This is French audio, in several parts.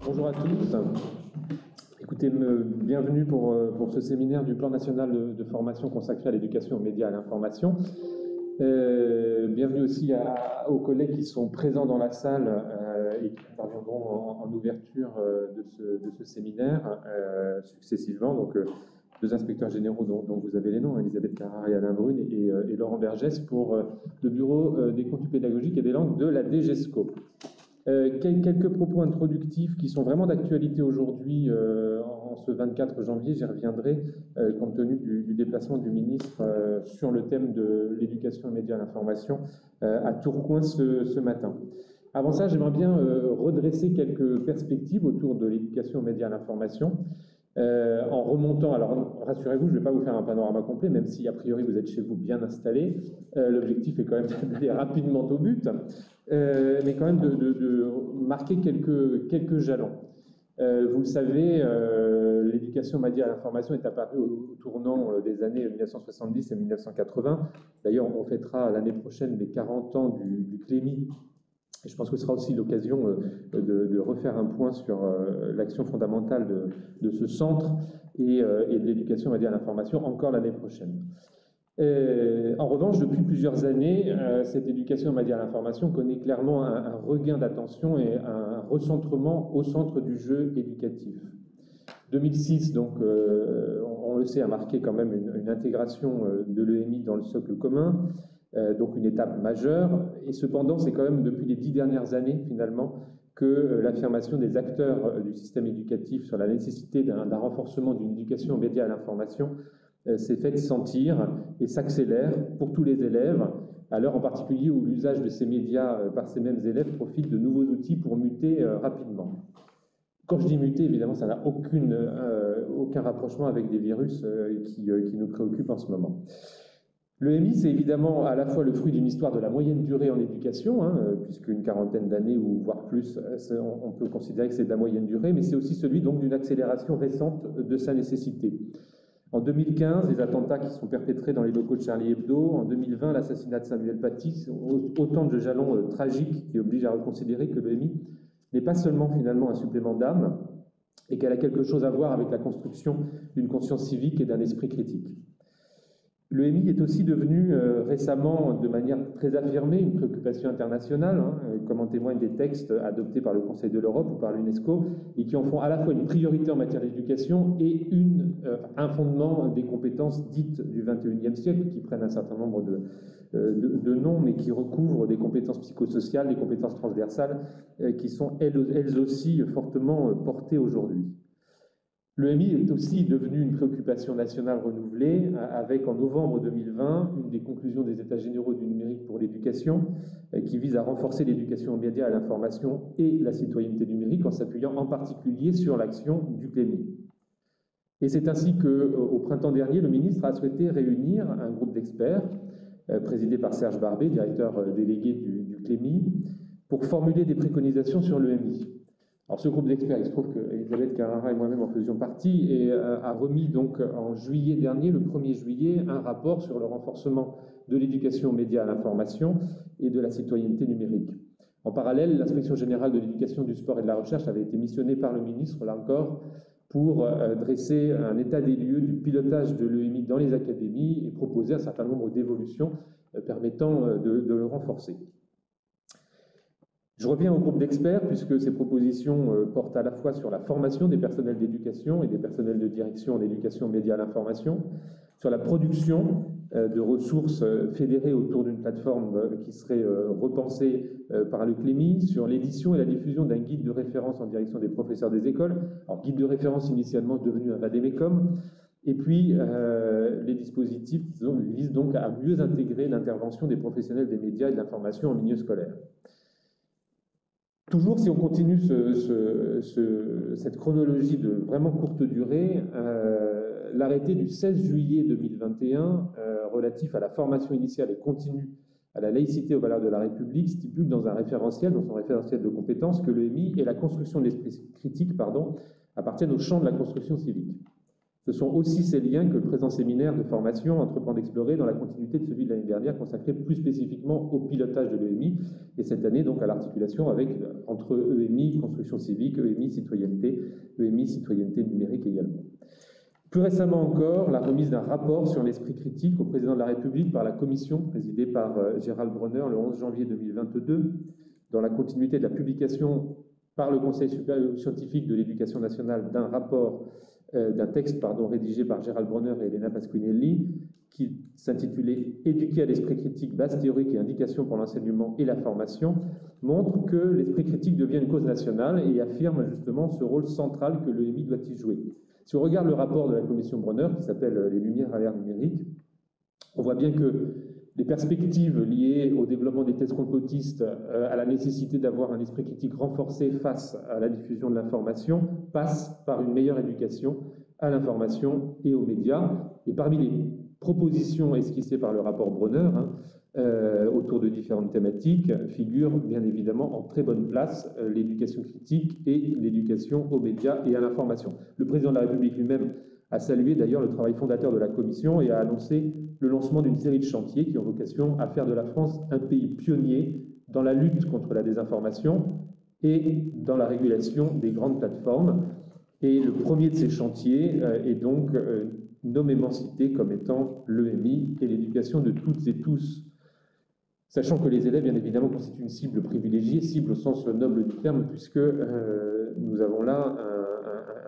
Bonjour à tous. Écoutez, bienvenue pour ce séminaire du Plan national de formation consacré à l'éducation aux médias et à l'information. Bienvenue aussi aux collègues qui sont présents dans la salle et qui interviendront en ouverture de ce séminaire successivement. Donc, deux inspecteurs généraux dont vous avez les noms, Elisabeth Carrard et Alain Brune, et Laurent Bergès pour le Bureau des contenus pédagogiques et des langues de la DGESCO. Quelques propos introductifs qui sont vraiment d'actualité aujourd'hui, en ce 24 janvier, j'y reviendrai, compte tenu du déplacement du ministre sur le thème de l'éducation aux médias et à l'information à Tourcoing ce matin. Avant ça, j'aimerais bien redresser quelques perspectives autour de l'éducation aux médias et à l'information. En remontant, alors rassurez-vous, je ne vais pas vous faire un panorama complet, même si a priori vous êtes chez vous bien installé. L'objectif est quand même d'aller rapidement au but, mais quand même de marquer quelques jalons. Vous le savez, l'éducation aux médias et à l'information est apparue au tournant des années 1970 et 1980. D'ailleurs, on fêtera l'année prochaine les 40 ans du CLEMI. Et je pense que ce sera aussi l'occasion de refaire un point sur l'action fondamentale de ce centre et de l'éducation aux médias et à l'information encore l'année prochaine. En revanche, depuis plusieurs années, cette éducation aux médias et à l'information connaît clairement un regain d'attention et un recentrement au centre du jeu éducatif. 2006, donc, on le sait, a marqué quand même une intégration de l'EMI dans le socle commun. Donc une étape majeure, et cependant c'est quand même depuis les 10 dernières années finalement que l'affirmation des acteurs du système éducatif sur la nécessité d'un renforcement d'une éducation aux médias et à l'information s'est faite sentir et s'accélère pour tous les élèves, à l'heure en particulier où l'usage de ces médias par ces mêmes élèves profite de nouveaux outils pour muter rapidement. Quand je dis muter, évidemment, ça n'a aucun rapprochement avec des virus qui nous préoccupent en ce moment. L'EMI, c'est évidemment à la fois le fruit d'une histoire de la moyenne durée en éducation, puisqu'une quarantaine d'années ou voire plus, on peut considérer que c'est de la moyenne durée, mais c'est aussi celui donc d'une accélération récente de sa nécessité. En 2015, les attentats qui sont perpétrés dans les locaux de Charlie Hebdo, en 2020, l'assassinat de Samuel Paty, autant de jalons tragiques qui obligent à reconsidérer que l'EMI n'est pas seulement finalement un supplément d'âme, et qu'elle a quelque chose à voir avec la construction d'une conscience civique et d'un esprit critique. L'EMI est aussi devenu récemment, de manière très affirmée, une préoccupation internationale, comme en témoignent des textes adoptés par le Conseil de l'Europe ou par l'UNESCO, et qui en font à la fois une priorité en matière d'éducation et un fondement des compétences dites du XXIe siècle, qui prennent un certain nombre de noms, mais qui recouvrent des compétences psychosociales, des compétences transversales, qui sont elles aussi fortement portées aujourd'hui. L'EMI est aussi devenu une préoccupation nationale renouvelée avec, en novembre 2020, une des conclusions des États généraux du numérique pour l'éducation qui vise à renforcer l'éducation aux médias, à l'information et la citoyenneté numérique en s'appuyant en particulier sur l'action du CLEMI. Et c'est ainsi qu'au printemps dernier, le ministre a souhaité réunir un groupe d'experts présidé par Serge Barbet, directeur délégué du CLEMI, pour formuler des préconisations sur l'EMI. Alors ce groupe d'experts, il se trouve qu'Elisabeth Carrara et moi-même en faisions partie, et a remis donc en juillet dernier, le 1er juillet, un rapport sur le renforcement de l'éducation aux médias à l'information et de la citoyenneté numérique. En parallèle, l'Inspection générale de l'éducation, du sport et de la recherche avait été missionnée par le ministre, là encore, pour dresser un état des lieux du pilotage de l'EMI dans les académies et proposer un certain nombre d'évolutions permettant de le renforcer. Je reviens au groupe d'experts puisque ces propositions portent à la fois sur la formation des personnels d'éducation et des personnels de direction en éducation, médias, à l'information, sur la production de ressources fédérées autour d'une plateforme qui serait repensée par le CLEMI, sur l'édition et la diffusion d'un guide de référence en direction des professeurs des écoles. Alors, guide de référence initialement devenu un vadémécum. Et puis, les dispositifs visent donc à mieux intégrer l'intervention des professionnels des médias et de l'information en milieu scolaire. Toujours, si on continue cette chronologie de vraiment courte durée, l'arrêté du 16 juillet 2021 relatif à la formation initiale et continue à la laïcité aux valeurs de la République stipule dans son référentiel de compétences, que l'EMI et la construction de l'esprit critique appartiennent au champ de la construction civique. Ce sont aussi ces liens que le présent séminaire de formation entreprend d'explorer dans la continuité de celui de l'année dernière, consacré plus spécifiquement au pilotage de l'EMI, et cette année donc à l'articulation entre EMI, construction civique, EMI, citoyenneté numérique également. Plus récemment encore, la remise d'un rapport sur l'esprit critique au président de la République par la commission présidée par Gérald Bronner le 11 janvier 2022, dans la continuité de la publication par le Conseil supérieur scientifique de l'éducation nationale d'un rapport, d'un texte rédigé par Gérald Bronner et Elena Pasquinelli, qui s'intitulait « Éduquer à l'esprit critique, base théorique et indication pour l'enseignement et la formation », montre que l'esprit critique devient une cause nationale et affirme justement ce rôle central que l'EMI doit y jouer. Si on regarde le rapport de la commission Bronner, qui s'appelle « Les Lumières à l'ère numérique », on voit bien que les perspectives liées au développement des thèses complotistes, à la nécessité d'avoir un esprit critique renforcé face à la diffusion de l'information, passent par une meilleure éducation à l'information et aux médias. Et parmi les propositions esquissées par le rapport Bronner, autour de différentes thématiques, figurent bien évidemment en très bonne place l'éducation critique et l'éducation aux médias et à l'information. Le président de la République lui-même a salué d'ailleurs le travail fondateur de la Commission et a annoncé le lancement d'une série de chantiers qui ont vocation à faire de la France un pays pionnier dans la lutte contre la désinformation et dans la régulation des grandes plateformes. Et le premier de ces chantiers est donc nommément cité comme étant l'EMI et l'éducation de toutes et tous. Sachant que les élèves, bien évidemment, constituent une cible privilégiée, cible au sens noble du terme, puisque nous avons là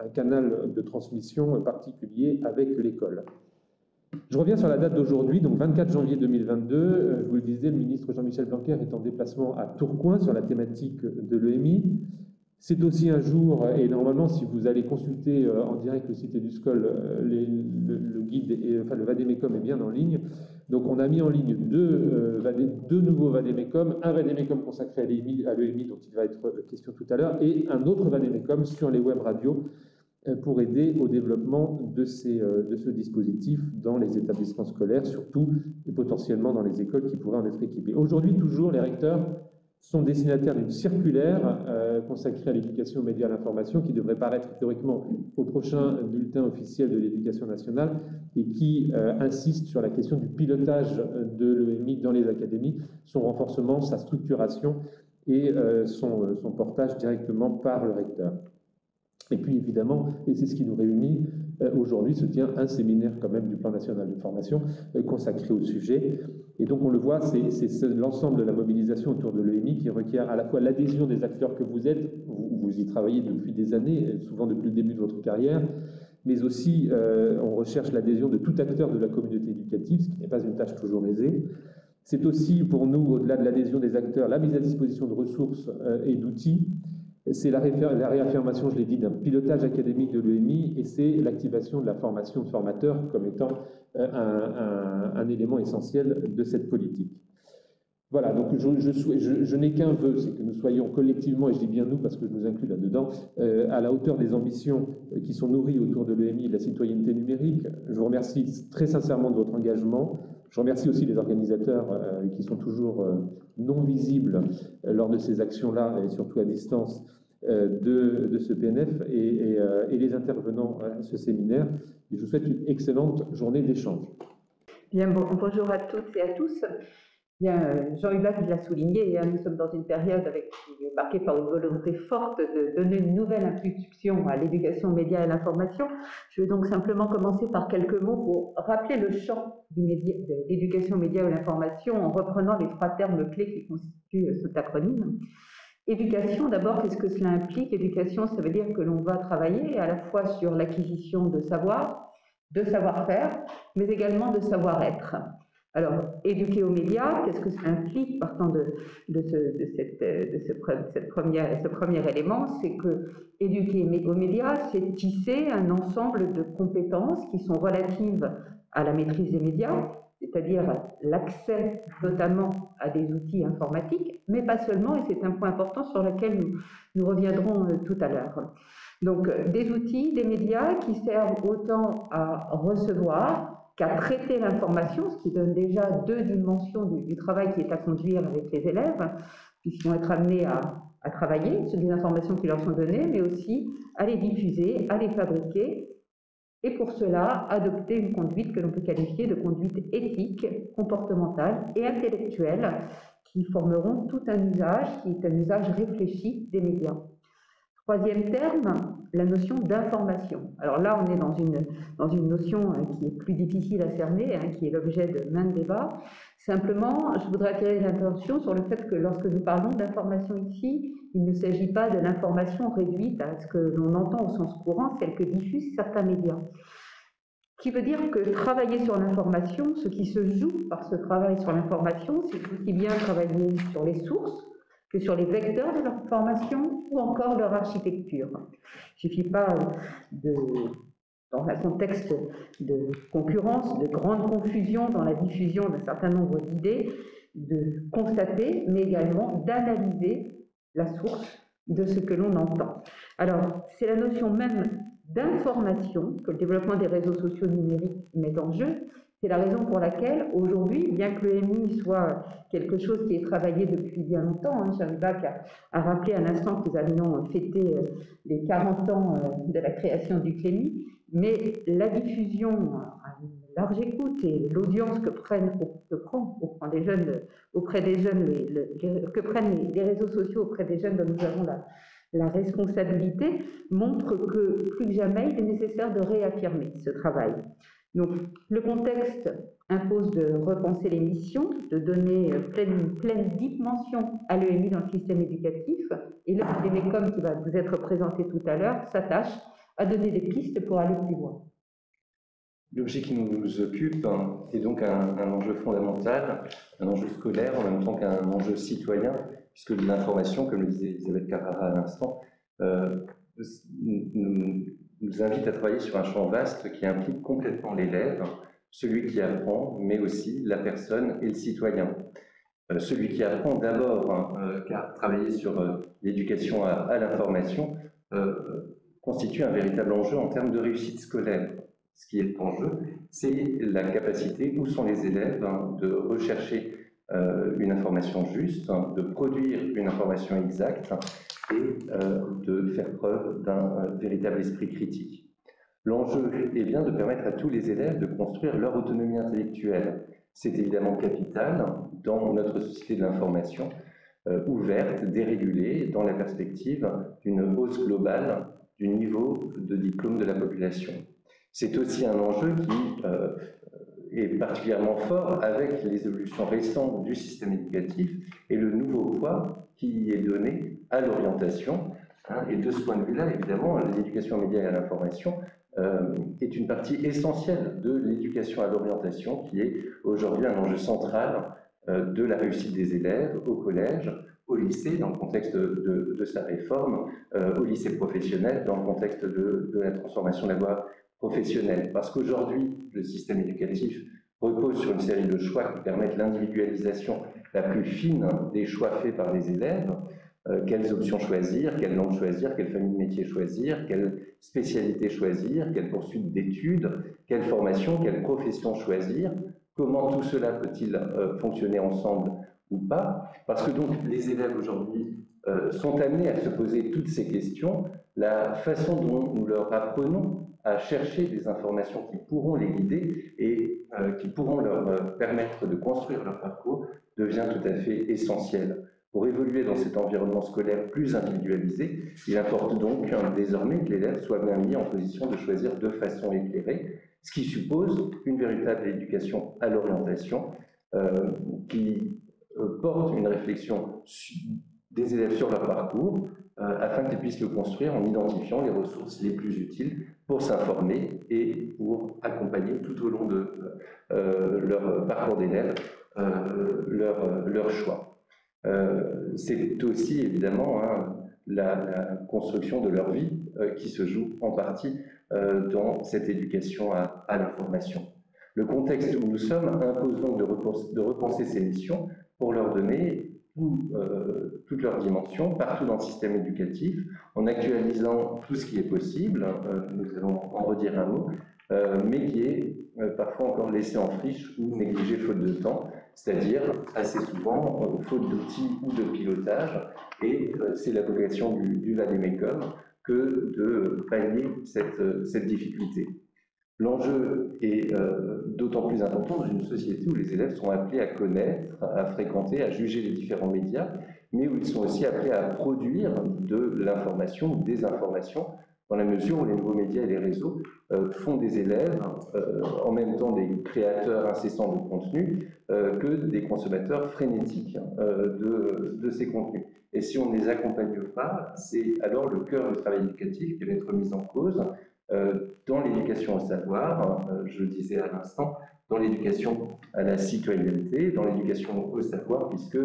un canal de transmission particulier avec l'école. Je reviens sur la date d'aujourd'hui, donc 24 janvier 2022. Je vous le disais, le ministre Jean-Michel Blanquer est en déplacement à Tourcoing sur la thématique de l'EMI. C'est aussi un jour, et normalement, si vous allez consulter en direct le site EduScol, le guide, le Vademecum est bien en ligne. Donc, on a mis en ligne deux nouveaux Vademecum, un Vademecum consacré à l'EMI, dont il va être question tout à l'heure, et un autre Vademecum sur les web radios pour aider au développement de ce dispositif dans les établissements scolaires, surtout et potentiellement dans les écoles qui pourraient en être équipées. Aujourd'hui, toujours, les recteurs sont destinataires d'une circulaire consacrée à l'éducation aux médias et à l'information qui devrait paraître théoriquement au prochain bulletin officiel de l'éducation nationale et qui insiste sur la question du pilotage de l'EMI dans les académies, son renforcement, sa structuration et son portage directement par le recteur. Et puis évidemment, et c'est ce qui nous réunit, aujourd'hui se tient un séminaire quand même du plan national de formation consacré au sujet. Et donc on le voit, c'est l'ensemble de la mobilisation autour de l'EMI qui requiert à la fois l'adhésion des acteurs que vous êtes, vous y travaillez depuis des années, souvent depuis le début de votre carrière, mais aussi on recherche l'adhésion de tout acteur de la communauté éducative, ce qui n'est pas une tâche toujours aisée. C'est aussi pour nous, au-delà de l'adhésion des acteurs, la mise à disposition de ressources et d'outils. C'est la réaffirmation, je l'ai dit, d'un pilotage académique de l'EMI et c'est l'activation de la formation de formateurs comme étant un élément essentiel de cette politique. Voilà, donc je n'ai qu'un vœu, c'est que nous soyons collectivement, et je dis bien nous parce que je nous inclus là-dedans, à la hauteur des ambitions qui sont nourries autour de l'EMI et de la citoyenneté numérique. Je vous remercie très sincèrement de votre engagement. Je remercie aussi les organisateurs qui sont toujours non visibles lors de ces actions-là et surtout à distance de ce PNF et les intervenants à ce séminaire. Et je vous souhaite une excellente journée d'échange. Bien, bonjour à toutes et à tous. Bien, Jean Hubert l'a souligné, nous sommes dans une période marquée par une volonté forte de donner une nouvelle impulsion à l'éducation aux médias et à l'information. Je vais donc simplement commencer par quelques mots pour rappeler le champ de l'éducation aux médias et à l'information en reprenant les trois termes clés qui constituent cet acronyme. Éducation, d'abord, qu'est-ce que cela implique? Éducation, ça veut dire que l'on va travailler à la fois sur l'acquisition de savoir, de savoir-faire, mais également de savoir-être. Alors, éduquer aux médias, qu'est-ce que ça implique partant de ce premier élément? C'est que éduquer aux médias, c'est tisser un ensemble de compétences qui sont relatives à la maîtrise des médias, c'est-à-dire l'accès notamment à des outils informatiques, mais pas seulement, et c'est un point important sur lequel nous reviendrons tout à l'heure. Donc, des outils, des médias qui servent autant à recevoir qu'à traiter l'information, ce qui donne déjà deux dimensions du travail qui est à conduire avec les élèves, puisqu'ils vont être amenés à travailler sur les informations qui leur sont données, mais aussi à les diffuser, à les fabriquer et pour cela adopter une conduite que l'on peut qualifier de conduite éthique, comportementale et intellectuelle qui formeront tout un usage qui est un usage réfléchi des médias. Troisième terme, la notion d'information. Alors là, on est dans une notion qui est plus difficile à cerner, qui est l'objet de maints débats. Simplement, je voudrais attirer l'attention sur le fait que lorsque nous parlons d'information ici, il ne s'agit pas de l'information réduite à ce que l'on entend au sens courant, celle que diffusent certains médias. Ce qui veut dire que travailler sur l'information, ce qui se joue par ce travail sur l'information, c'est aussi bien travailler sur les sources, que sur les vecteurs de leur formation ou encore leur architecture. Il ne suffit pas dans un contexte de concurrence, de grande confusion dans la diffusion d'un certain nombre d'idées, de constater, mais également d'analyser la source de ce que l'on entend. Alors, c'est la notion même d'information que le développement des réseaux sociaux numériques met en jeu. C'est la raison pour laquelle, aujourd'hui, bien que le MI soit quelque chose qui est travaillé depuis bien longtemps, Charles Bach a rappelé à l'instant que nous allions fêter les 40 ans de la création du CLEMI, mais la diffusion à une large écoute et l'audience que prennent les réseaux sociaux auprès des jeunes dont nous avons la responsabilité montre que plus que jamais, il est nécessaire de réaffirmer ce travail. Donc, le contexte impose de repenser les missions, de donner pleine dimension à l'EMI dans le système éducatif, et là, l'EMECOM qui va vous être présenté tout à l'heure s'attache à donner des pistes pour aller plus loin. L'objet qui nous occupe est donc un enjeu fondamental, un enjeu scolaire en même temps qu'un enjeu citoyen, puisque l'information, comme le disait Elisabeth Carrara à l'instant, nous invite à travailler sur un champ vaste qui implique complètement l'élève, celui qui apprend, mais aussi la personne et le citoyen. Celui qui apprend d'abord, car travailler sur l'éducation à l'information constitue un véritable enjeu en termes de réussite scolaire. Ce qui est en jeu, c'est la capacité, où sont les élèves, de rechercher une information juste, de produire une information exacte et de faire preuve d'un véritable esprit critique. L'enjeu est bien de permettre à tous les élèves de construire leur autonomie intellectuelle. C'est évidemment capital dans notre société de l'information, ouverte, dérégulée, dans la perspective d'une hausse globale du niveau de diplôme de la population. C'est aussi un enjeu qui est particulièrement fort avec les évolutions récentes du système éducatif et le nouveau poids qui est donné à l'orientation. Et de ce point de vue-là, évidemment, l'éducation aux médias et à l'information est une partie essentielle de l'éducation à l'orientation qui est aujourd'hui un enjeu central de la réussite des élèves au collège, au lycée, dans le contexte de sa réforme, au lycée professionnel, dans le contexte de la transformation de la voie professionnelle. Parce qu'aujourd'hui, le système éducatif repose sur une série de choix qui permettent l'individualisation la plus fine des choix faits par les élèves. Quelles options choisir, quelle langue choisir, quelle famille de métiers choisir, quelle spécialité choisir, quelle poursuite d'études, quelle formation, quelle profession choisir, comment tout cela peut-il fonctionner ensemble ou pas, parce que donc les élèves aujourd'hui sont amenés à se poser toutes ces questions. La façon dont nous leur apprenons à chercher des informations qui pourront les guider et qui pourront leur permettre de construire leur parcours devient tout à fait essentielle. Pour évoluer dans cet environnement scolaire plus individualisé, il importe donc désormais que l'élève soit bien mis en position de choisir de façon éclairée, ce qui suppose une véritable éducation à l'orientation qui porte une réflexion des élèves sur leur parcours afin qu'ils puissent le construire en identifiant les ressources les plus utiles pour s'informer et pour accompagner tout au long de leur parcours d'élève leur choix. C'est aussi évidemment la construction de leur vie qui se joue en partie dans cette éducation à l'information. Le contexte où nous sommes impose donc de repenser ces missions pour leur donner toutes leurs dimensions partout dans le système éducatif, en actualisant tout ce qui est possible, nous allons en redire un mot, mais qui est parfois encore laissé en friche ou négligé faute de temps, c'est-à-dire assez souvent faute d'outils ou de pilotage, et c'est la vocation du VADEMECOM que de pallier cette difficulté. L'enjeu est d'autant plus important dans une société où les élèves sont appelés à connaître, à fréquenter, à juger les différents médias, mais où ils sont aussi appelés à produire de l'information ou des informations, dans la mesure où les nouveaux médias et les réseaux font des élèves en même temps des créateurs incessants de contenu que des consommateurs frénétiques de ces contenus. Et si on ne les accompagne pas, c'est alors le cœur du travail éducatif qui va être mis en cause dans l'éducation au savoir, je le disais à l'instant, dans l'éducation à la citoyenneté, dans l'éducation au savoir, puisque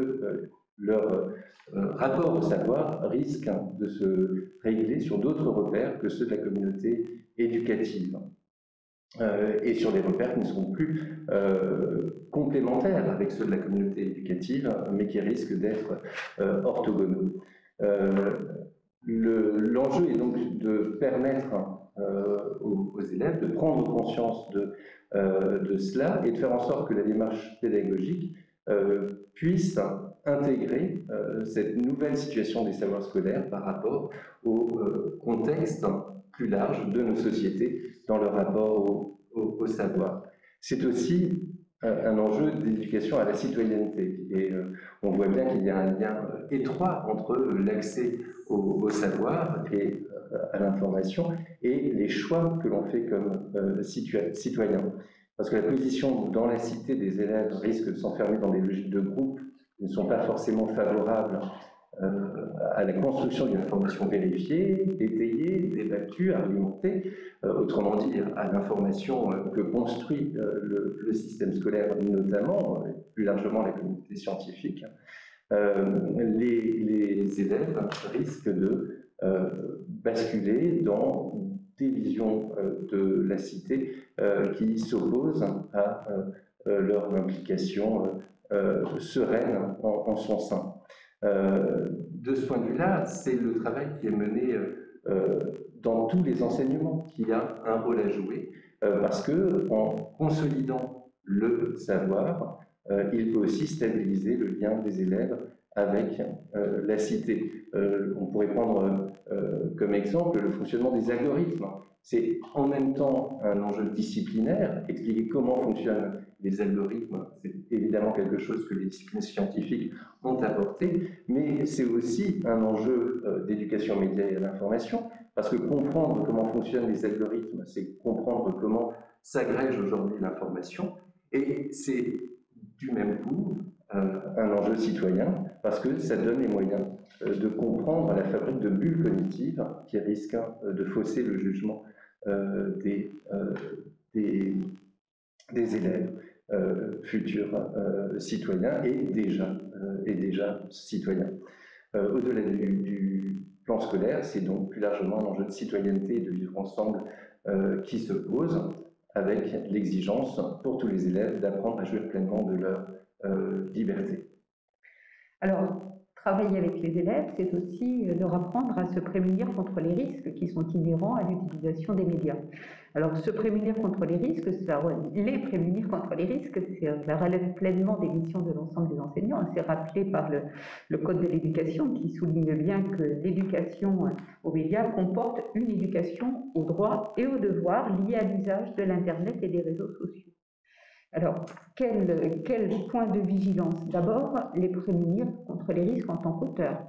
leur rapport au savoir risque de se régler sur d'autres repères que ceux de la communauté éducative. Et sur des repères qui ne seront plus complémentaires avec ceux de la communauté éducative, mais qui risquent d'être orthogonaux. L'enjeu est donc de permettre aux élèves de prendre conscience de cela et de faire en sorte que la démarche pédagogique puisse intégrer cette nouvelle situation des savoirs scolaires par rapport au contexte plus large de nos sociétés dans leur rapport au savoir. C'est aussi un enjeu d'éducation à la citoyenneté. Et on voit bien qu'il y a un lien étroit entre l'accès au savoir et à l'information et les choix que l'on fait comme citoyen. Parce que la position dans la cité des élèves risque de s'enfermer dans des logiques de groupe qui ne sont pas forcément favorables à la construction d'une information vérifiée, détaillée, débattue, argumentée, autrement dit à l'information que construit le système scolaire, notamment, plus largement la communauté scientifique. Les élèves risquent de basculer dans des visions de la cité qui s'opposent à leur implication sereine en son sein. De ce point de vue-là, c'est le travail qui est mené dans tous les enseignements qui a un rôle à jouer, parce que en consolidant le savoir, il peut aussi stabiliser le lien des élèves avec la cité. On pourrait prendre comme exemple le fonctionnement des algorithmes. C'est en même temps un enjeu disciplinaire. Expliquer comment fonctionnent les algorithmes, c'est évidemment quelque chose que les disciplines scientifiques ont apporté, mais c'est aussi un enjeu d'éducation aux médias et à l'information, parce que comprendre comment fonctionnent les algorithmes, c'est comprendre comment s'agrège aujourd'hui l'information, et c'est du même coup un enjeu citoyen, parce que ça donne les moyens de comprendre la fabrique de bulles cognitives qui risquent de fausser le jugement des élèves futurs citoyens et déjà citoyens. Au-delà du plan scolaire, c'est donc plus largement un enjeu de citoyenneté et de vivre ensemble qui se pose, avec l'exigence pour tous les élèves d'apprendre à jouir pleinement de leur liberté. Alors, travailler avec les élèves, c'est aussi leur apprendre à se prémunir contre les risques qui sont inhérents à l'utilisation des médias. Alors, se prémunir contre les risques, les prémunir contre les risques, ça relève pleinement des missions de l'ensemble des enseignants. C'est rappelé par le Code de l'éducation qui souligne bien que l'éducation aux médias comporte une éducation aux droits et aux devoirs liés à l'usage de l'Internet et des réseaux sociaux. Alors, quel point de vigilance? D'abord, les prémunir contre les risques en tant qu'auteurs.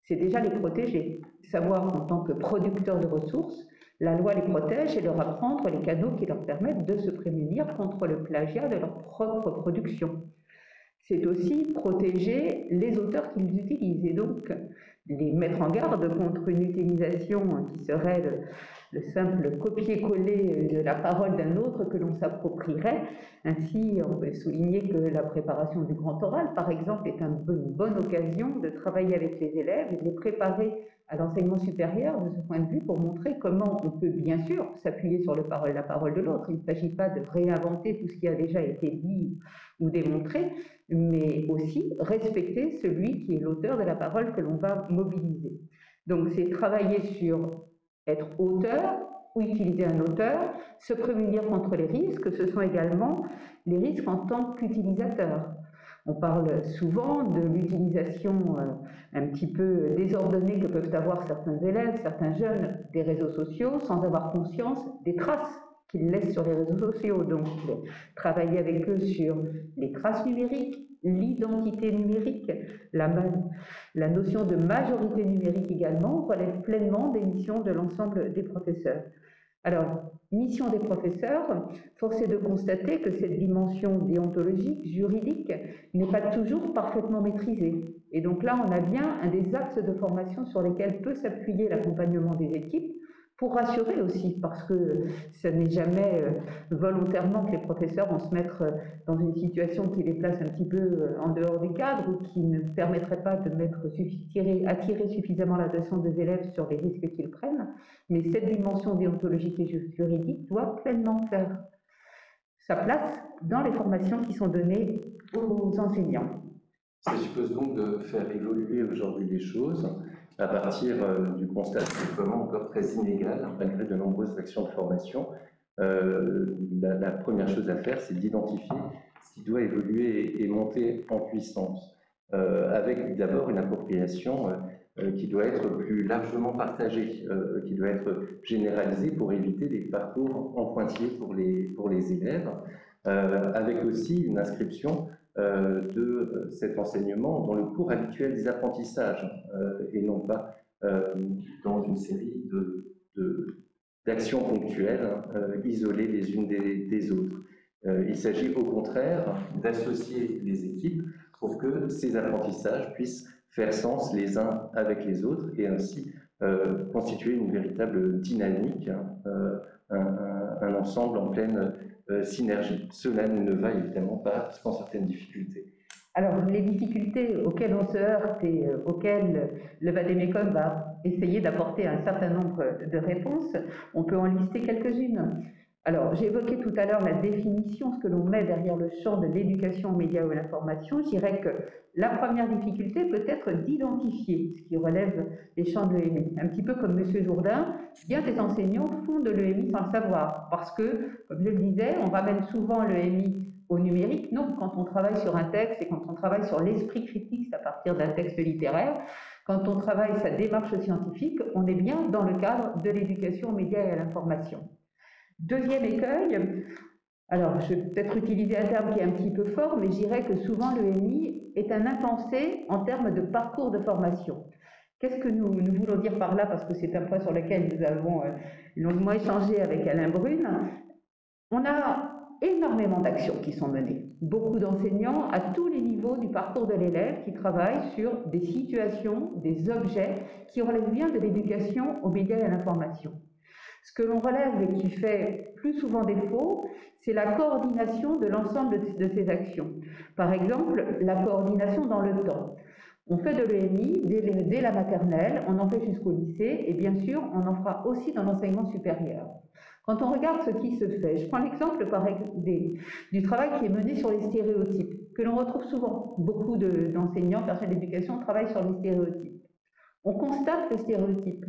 C'est déjà les protéger. Savoir qu'en tant que producteurs de ressources, la loi les protège et leur apprendre les canaux qui leur permettent de se prémunir contre le plagiat de leur propre production. C'est aussi protéger les auteurs qu'ils utilisent et donc les mettre en garde contre une utilisation qui serait le simple copier-coller de la parole d'un autre que l'on s'approprierait. Ainsi, on peut souligner que la préparation du grand oral, par exemple, est une bonne occasion de travailler avec les élèves et de les préparer à l'enseignement supérieur de ce point de vue pour montrer comment on peut bien sûr s'appuyer sur la parole de l'autre. Il ne s'agit pas de réinventer tout ce qui a déjà été dit ou démontré, mais aussi respecter celui qui est l'auteur de la parole que l'on va mobiliser. Donc c'est travailler sur être auteur ou utiliser un auteur, se prémunir contre les risques, ce sont également les risques en tant qu'utilisateur. On parle souvent de l'utilisation un petit peu désordonnée que peuvent avoir certains élèves, certains jeunes des réseaux sociaux sans avoir conscience des traces qu'ils laissent sur les réseaux sociaux. Donc, travailler avec eux sur les traces numériques, l'identité numérique, la notion de majorité numérique également relève pleinement des missions de l'ensemble des professeurs. Alors, mission des professeurs, force est de constater que cette dimension déontologique, juridique, n'est pas toujours parfaitement maîtrisée. Et donc là, on a bien un des axes de formation sur lesquels peut s'appuyer l'accompagnement des équipes, pour rassurer aussi, parce que ce n'est jamais volontairement que les professeurs vont se mettre dans une situation qui les place un petit peu en dehors des cadres ou qui ne permettrait pas de attirer suffisamment l'attention des élèves sur les risques qu'ils prennent. Mais cette dimension déontologique et juridique doit pleinement faire sa place dans les formations qui sont données aux enseignants. Ça suppose donc de faire évoluer aujourd'hui les choses à partir du constat de déploiement encore très inégal, malgré de nombreuses actions de formation. La première chose à faire, c'est d'identifier ce qui doit évoluer et monter en puissance, avec d'abord une appropriation qui doit être plus largement partagée, qui doit être généralisée pour éviter des parcours en pointillés pour les élèves, avec aussi une inscription de cet enseignement dans le cours habituel des apprentissages et non pas dans une série d'actions ponctuelles isolées les unes des autres. Il s'agit au contraire d'associer les équipes pour que ces apprentissages puissent faire sens les uns avec les autres et ainsi constituer une véritable dynamique, un ensemble en pleine synergie. Cela ne va évidemment pas sans certaines difficultés. Alors, les difficultés auxquelles on se heurte et auxquelles le Vademecum va essayer d'apporter un certain nombre de réponses, on peut en lister quelques-unes. Alors, j'ai évoqué tout à l'heure la définition, ce que l'on met derrière le champ de l'éducation aux médias ou à l'information. Je dirais que la première difficulté peut être d'identifier ce qui relève des champs de l'EMI. Un petit peu comme M. Jourdain, bien des enseignants font de l'EMI sans le savoir, parce que, comme je le disais, on ramène souvent l'EMI au numérique. Non, quand on travaille sur un texte et quand on travaille sur l'esprit critique, c'est à partir d'un texte littéraire. Quand on travaille sa démarche scientifique, on est bien dans le cadre de l'éducation aux médias et à l'information. Deuxième écueil, alors je vais peut-être utiliser un terme qui est un petit peu fort, mais je dirais que souvent l'EMI est un impensé en termes de parcours de formation. Qu'est-ce que nous voulons dire par là? Parce que c'est un point sur lequel nous avons longuement échangé avec Alain Brune. On a énormément d'actions qui sont menées. Beaucoup d'enseignants à tous les niveaux du parcours de l'élève qui travaillent sur des situations, des objets qui relèvent bien de l'éducation aux médias et à l'information. Ce que l'on relève et qui fait plus souvent défaut, c'est la coordination de l'ensemble de ces actions. Par exemple, la coordination dans le temps. On fait de l'EMI dès la maternelle, on en fait jusqu'au lycée et bien sûr, on en fera aussi dans l'enseignement supérieur. Quand on regarde ce qui se fait, je prends l'exemple du travail qui est mené sur les stéréotypes, que l'on retrouve souvent. Beaucoup d'enseignants, personnels d'éducation travaillent sur les stéréotypes. On constate les stéréotypes.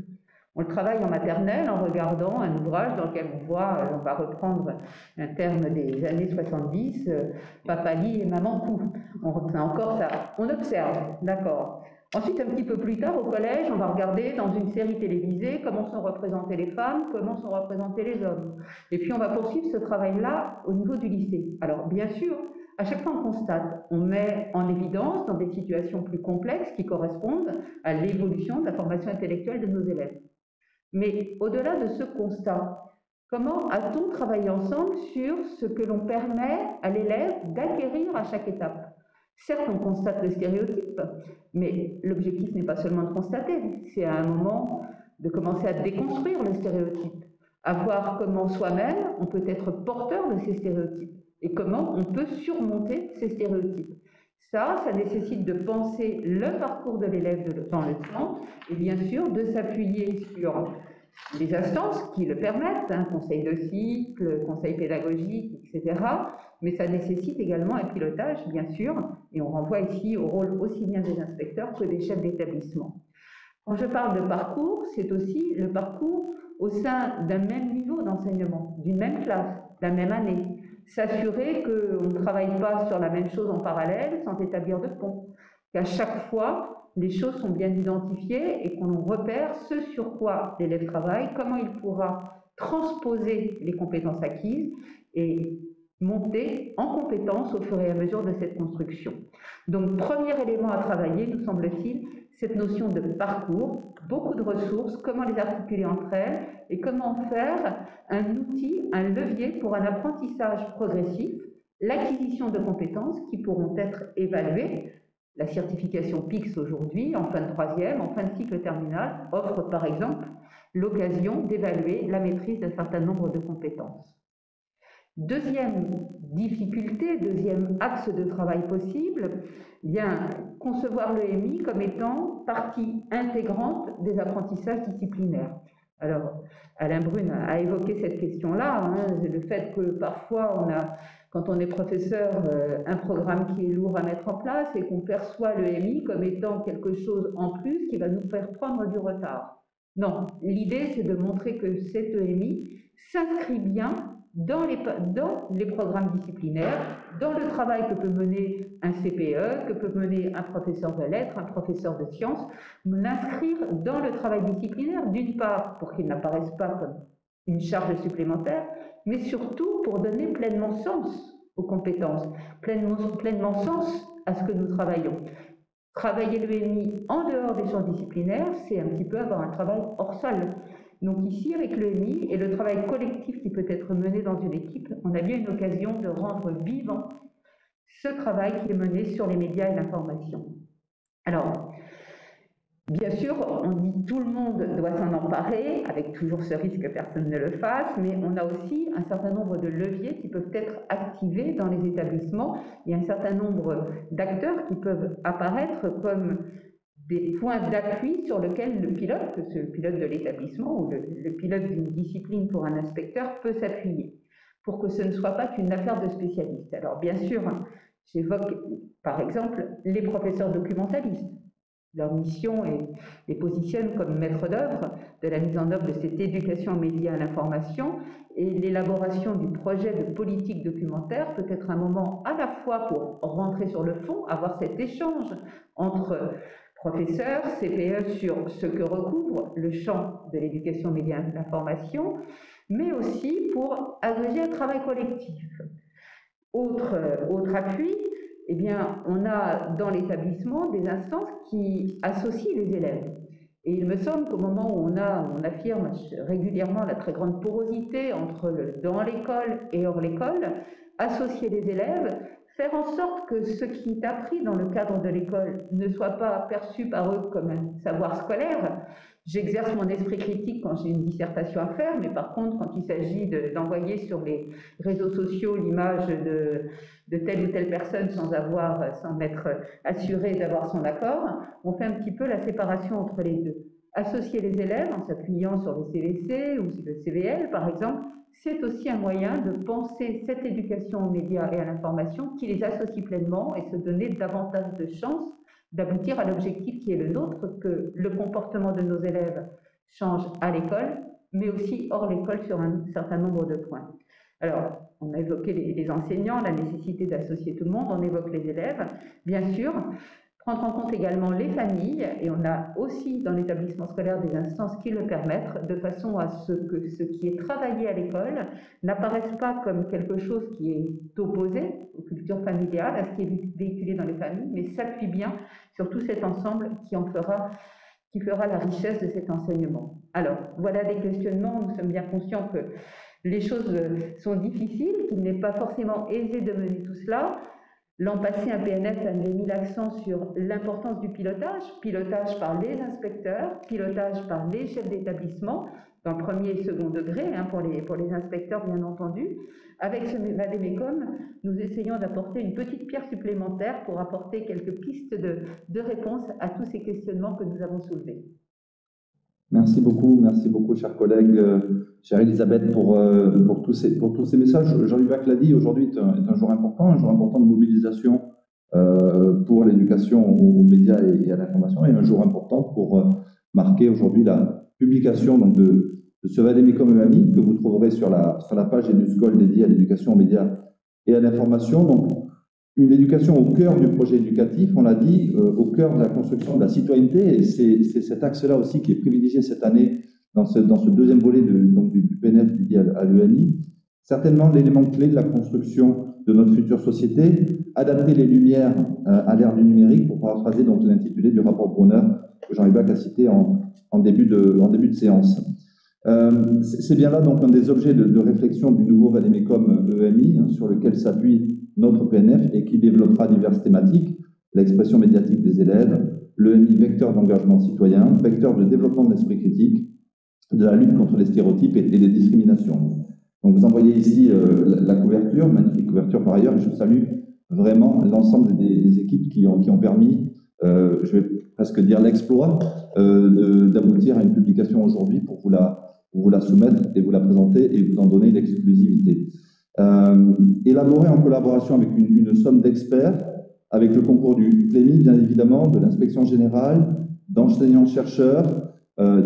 On le travaille en maternelle en regardant un ouvrage dans lequel on voit, on va reprendre un terme des années 70, papa lit et maman coud. On reprend encore ça. On observe, d'accord. Ensuite, un petit peu plus tard, au collège, on va regarder dans une série télévisée comment sont représentées les femmes, comment sont représentés les hommes. Et puis, on va poursuivre ce travail-là au niveau du lycée. Alors, bien sûr, à chaque fois, on constate, on met en évidence dans des situations plus complexes qui correspondent à l'évolution de la formation intellectuelle de nos élèves. Mais au-delà de ce constat, comment a-t-on travaillé ensemble sur ce que l'on permet à l'élève d'acquérir à chaque étape? Certes, on constate le stéréotype, mais l'objectif n'est pas seulement de constater, c'est à un moment de commencer à déconstruire le stéréotype, à voir comment soi-même on peut être porteur de ces stéréotypes et comment on peut surmonter ces stéréotypes. Ça nécessite de penser le parcours de l'élève dans le temps et bien sûr de s'appuyer sur les instances qui le permettent, conseil de cycle, conseil pédagogique, etc. Mais ça nécessite également un pilotage, bien sûr, et on renvoie ici au rôle aussi bien des inspecteurs que des chefs d'établissement. Quand je parle de parcours, c'est aussi le parcours au sein d'un même niveau d'enseignement, d'une même classe, la même année. S'assurer qu'on ne travaille pas sur la même chose en parallèle sans établir de pont. Qu'à chaque fois, les choses sont bien identifiées et qu'on repère ce sur quoi l'élève travaille, comment il pourra transposer les compétences acquises et monter en compétences au fur et à mesure de cette construction. Donc, premier élément à travailler, nous semble-t-il, cette notion de parcours, beaucoup de ressources, comment les articuler entre elles et comment faire un outil, un levier pour un apprentissage progressif, l'acquisition de compétences qui pourront être évaluées. La certification PICS aujourd'hui, en fin de troisième, en fin de cycle terminal, offre par exemple l'occasion d'évaluer la maîtrise d'un certain nombre de compétences. Deuxième difficulté, deuxième axe de travail possible, bien concevoir l'EMI comme étant partie intégrante des apprentissages disciplinaires. Alors, Alain Brune a évoqué cette question-là, hein, le fait que parfois on a, quand on est professeur, un programme qui est lourd à mettre en place et qu'on perçoit l'EMI comme étant quelque chose en plus qui va nous faire prendre du retard. Non, l'idée c'est de montrer que cette EMI s'inscrit bien dans les programmes disciplinaires, dans le travail que peut mener un CPE, que peut mener un professeur de lettres, un professeur de sciences, l'inscrire dans le travail disciplinaire, d'une part pour qu'il n'apparaisse pas comme une charge supplémentaire, mais surtout pour donner pleinement sens aux compétences, pleinement sens à ce que nous travaillons. Travailler l'EMI en dehors des champs disciplinaires, c'est un petit peu avoir un travail hors sol. Donc ici, avec l'EMI et le travail collectif qui peut être mené dans une équipe, on a bien une occasion de rendre vivant ce travail qui est mené sur les médias et l'information. Alors, bien sûr, on dit tout le monde doit s'en emparer, avec toujours ce risque que personne ne le fasse, mais on a aussi un certain nombre de leviers qui peuvent être activés dans les établissements. Il y a un certain nombre d'acteurs qui peuvent apparaître comme des points d'appui sur lesquels le pilote, que ce pilote de l'établissement ou le pilote d'une discipline pour un inspecteur peut s'appuyer, pour que ce ne soit pas qu'une affaire de spécialistes. Alors bien sûr, j'évoque par exemple les professeurs documentalistes. Leur mission les positionne comme maîtres d'œuvre de la mise en œuvre de cette éducation aux médias et à l'information, et l'élaboration du projet de politique documentaire peut être un moment à la fois pour rentrer sur le fond, avoir cet échange entre professeurs, CPE sur ce que recouvre le champ de l'éducation aux médias et à l'information, mais aussi pour agréger un travail collectif. Autre appui, eh bien, on a dans l'établissement des instances qui associent les élèves. Et il me semble qu'au moment où on affirme régulièrement la très grande porosité entre dans l'école et hors l'école, associer les élèves, faire en sorte que ce qui est appris dans le cadre de l'école ne soit pas perçu par eux comme un savoir scolaire. J'exerce mon esprit critique quand j'ai une dissertation à faire, mais par contre, quand il s'agit d'envoyer sur les réseaux sociaux l'image de telle ou telle personne sans m'être assuré d'avoir son accord, on fait un petit peu la séparation entre les deux. Associer les élèves en s'appuyant sur le CVC ou le CVL, par exemple, c'est aussi un moyen de penser cette éducation aux médias et à l'information qui les associe pleinement et se donner davantage de chances d'aboutir à l'objectif qui est le nôtre, que le comportement de nos élèves change à l'école, mais aussi hors l'école sur un certain nombre de points. Alors, on a évoqué les enseignants, la nécessité d'associer tout le monde, on évoque les élèves, bien sûr, prendre en compte également les familles, et on a aussi dans l'établissement scolaire des instances qui le permettent, de façon à ce que ce qui est travaillé à l'école n'apparaisse pas comme quelque chose qui est opposé aux cultures familiales, à ce qui est véhiculé dans les familles, mais s'appuie bien sur tout cet ensemble qui fera la richesse de cet enseignement. Alors, voilà des questionnements, nous sommes bien conscients que les choses sont difficiles, qu'il n'est pas forcément aisé de mener tout cela. L'an passé, un PNF avait mis l'accent sur l'importance du pilotage, pilotage par les inspecteurs, pilotage par les chefs d'établissement, dans le premier et second degré, pour les inspecteurs bien entendu. Avec ce Vademecum, nous essayons d'apporter une petite pierre supplémentaire pour apporter quelques pistes de réponse à tous ces questionnements que nous avons soulevés. Merci beaucoup, chers collègues, chère Elisabeth, pour tous ces messages. Jean-Louis Bach l'a dit, aujourd'hui est un jour important de mobilisation pour l'éducation aux médias et à l'information, et un jour important pour marquer aujourd'hui la publication donc, de ce Vademecum EAMI que vous trouverez sur la page EduScol dédiée à l'éducation aux médias et à l'information. Donc, une éducation au cœur du projet éducatif, on l'a dit, au cœur de la construction de la citoyenneté, et c'est cet axe-là aussi qui est privilégié cette année dans ce deuxième volet du PNF dédié à l'EMI, certainement l'élément clé de la construction de notre future société, adapter les lumières à l'ère du numérique, pour paraphraser donc l'intitulé du rapport Brunner que Jean-Yves Bach a cité en début de séance. C'est bien là donc un des objets de réflexion du nouveau Vademecum EMI, sur lequel s'appuie notre PNF et qui développera diverses thématiques: l'expression médiatique des élèves, l'EMI vecteur d'engagement citoyen, vecteur de développement de l'esprit critique, de la lutte contre les stéréotypes et les discriminations. Donc vous en voyez ici la couverture, magnifique couverture par ailleurs, et je salue vraiment l'ensemble des équipes qui ont permis, je vais presque dire l'exploit, d'aboutir à une publication aujourd'hui pour vous la soumettre et vous la présenter et vous en donner l'exclusivité. Élaborée en collaboration avec une somme d'experts, avec le concours du CLEMI, bien évidemment, de l'inspection générale, d'enseignants-chercheurs,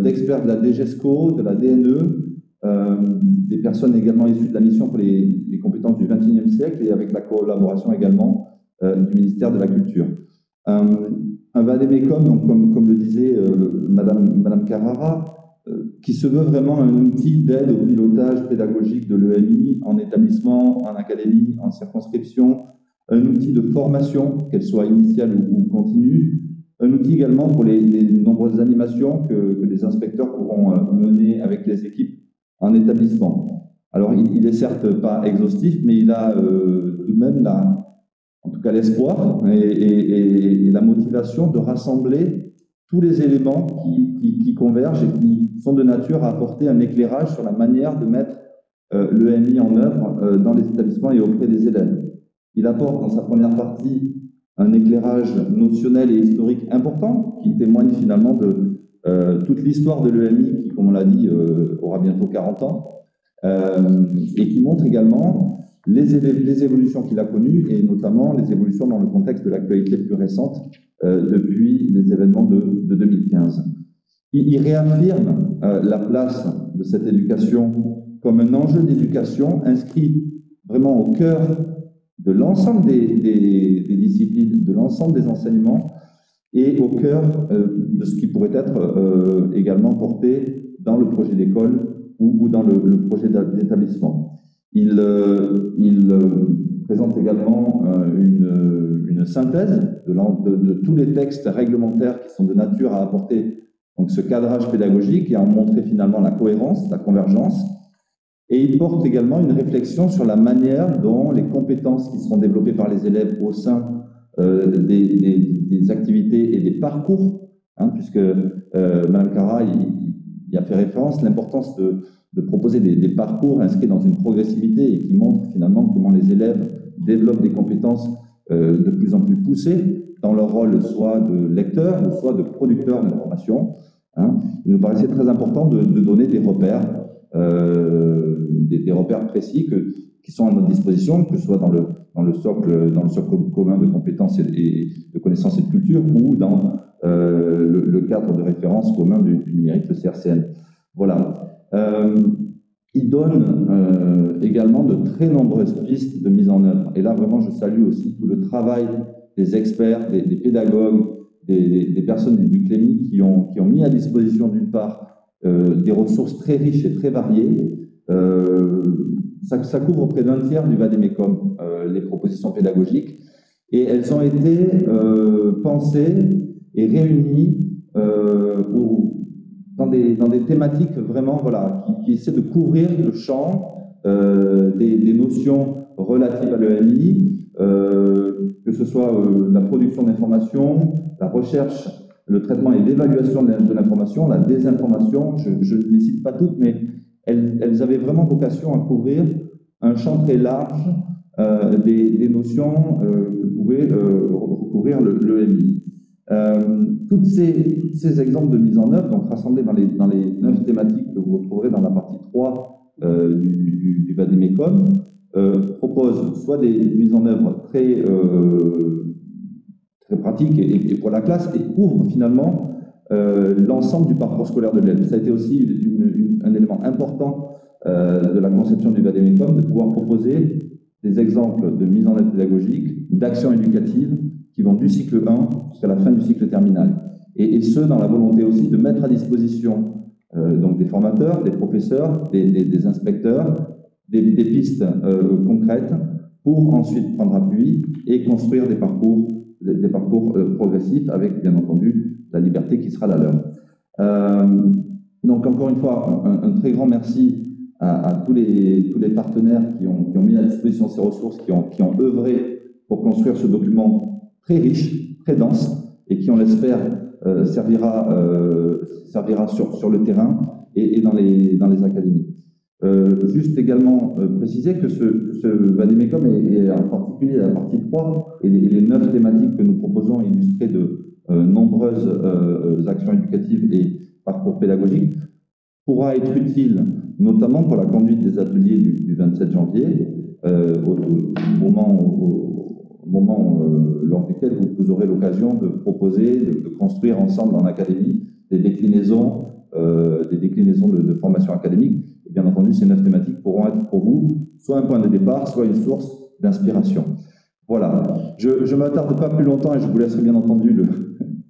d'experts de la DGESCO, de la DNE, des personnes également issues de la mission pour les compétences du XXIe siècle, et avec la collaboration également du ministère de la Culture. Un Vademecum, donc comme le disait Madame Carrara, qui se veut vraiment un outil d'aide au pilotage pédagogique de l'EMI en établissement, en académie, en circonscription, un outil de formation, qu'elle soit initiale ou continue, un outil également pour les nombreuses animations que les inspecteurs pourront mener avec les équipes en établissement. Alors, il n'est certes pas exhaustif, mais il a tout de même en tout cas l'espoir et la motivation de rassembler tous les éléments qui convergent et qui sont de nature à apporter un éclairage sur la manière de mettre l'EMI en œuvre dans les établissements et auprès des élèves. Il apporte dans sa première partie un éclairage notionnel et historique important qui témoigne finalement de toute l'histoire de l'EMI qui, comme on l'a dit, aura bientôt 40 ans et qui montre également les évolutions qu'il a connues et notamment les évolutions dans le contexte de l'actualité plus récente depuis les événements de 2015. Il réaffirme la place de cette éducation comme un enjeu d'éducation inscrit vraiment au cœur de l'ensemble des disciplines, de l'ensemble des enseignements et au cœur de ce qui pourrait être également porté dans le projet d'école ou dans le projet d'établissement. Il présente également une synthèse de tous les textes réglementaires qui sont de nature à apporter donc, ce cadrage pédagogique et à en montrer finalement la cohérence, la convergence. Et il porte également une réflexion sur la manière dont les compétences qui seront développées par les élèves au sein des activités et des parcours, puisque Mme Carra y a fait référence, l'importance de proposer des parcours inscrits dans une progressivité et qui montrent finalement comment les élèves développent des compétences de plus en plus poussées dans leur rôle soit de lecteur ou soit de producteur d'information. Il nous paraissait très important de donner des repères, des repères précis qui sont à notre disposition, que ce soit dans le socle commun de compétences et de connaissances et de culture ou dans le cadre de référence commun du numérique, le CRCN. Voilà. Il donne également de très nombreuses pistes de mise en œuvre. Et là, vraiment, je salue aussi tout le travail des experts, des pédagogues, des personnes du CLEMI qui ont mis à disposition, d'une part, des ressources très riches et très variées. Ça couvre près d'un tiers du Vademecum, les propositions pédagogiques. Et elles ont été pensées et réunies dans des thématiques vraiment qui essaient de couvrir le champ des notions relatives à l'EMI, que ce soit la production d'informations, la recherche, le traitement et l'évaluation de l'information, la désinformation. Je ne les cite pas toutes, mais elles avaient vraiment vocation à couvrir un champ très large des notions que pouvait recouvrir l'EMI. Tous ces exemples de mise en œuvre, donc rassemblés dans les 9 thématiques que vous retrouverez dans la partie 3 du Vademecum, proposent soit des mises en œuvre très pratiques et pour la classe, et couvrent finalement l'ensemble du parcours scolaire de l'élève. Ça a été aussi un élément important de la conception du Vademecum, de pouvoir proposer des exemples de mise en œuvre pédagogique, d'actions éducatives qui vont du cycle 1 jusqu'à la fin du cycle terminal. Et ce, dans la volonté aussi de mettre à disposition donc des formateurs, des professeurs, des inspecteurs, des pistes concrètes pour ensuite prendre appui et construire des parcours progressifs avec, bien entendu, la liberté qui sera la leur. Donc, encore une fois, un très grand merci à tous les partenaires qui ont mis à disposition ces ressources, qui ont œuvré pour construire ce document très riche, très dense, et qui, on l'espère, servira sur le terrain et dans les académies. Juste également préciser que ce Vademecum et en particulier la partie 3 et les 9 thématiques que nous proposons illustrées de nombreuses actions éducatives et parcours pédagogiques pourra être utile notamment pour la conduite des ateliers du 27 janvier, au moment lors duquel vous aurez l'occasion de proposer, de construire ensemble en académie des déclinaisons de formation académique. Et bien entendu, ces 9 thématiques pourront être pour vous soit un point de départ, soit une source d'inspiration. Voilà, je ne m'attarde pas plus longtemps et je vous laisserai bien entendu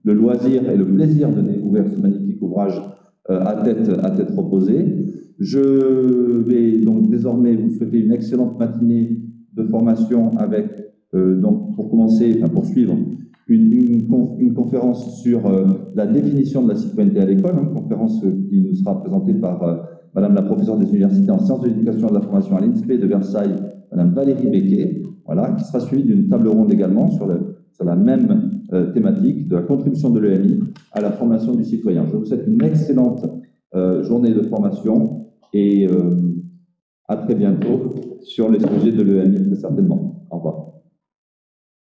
le loisir et le plaisir de découvrir ce magnifique ouvrage à tête reposée. Je vais donc désormais vous souhaiter une excellente matinée de formation avec, donc pour commencer, enfin pour suivre, une conférence sur la définition de la citoyenneté à l'école, une conférence qui nous sera présentée par Madame la professeure des universités en sciences de l'éducation et de la formation à l'INSPE de Versailles, Madame Valérie Becquet, voilà, qui sera suivie d'une table ronde également sur la même thématique de la contribution de l'EMI à la formation du citoyen. Je vous souhaite une excellente journée de formation et à très bientôt sur les sujets de l'EMI, très certainement. Au revoir.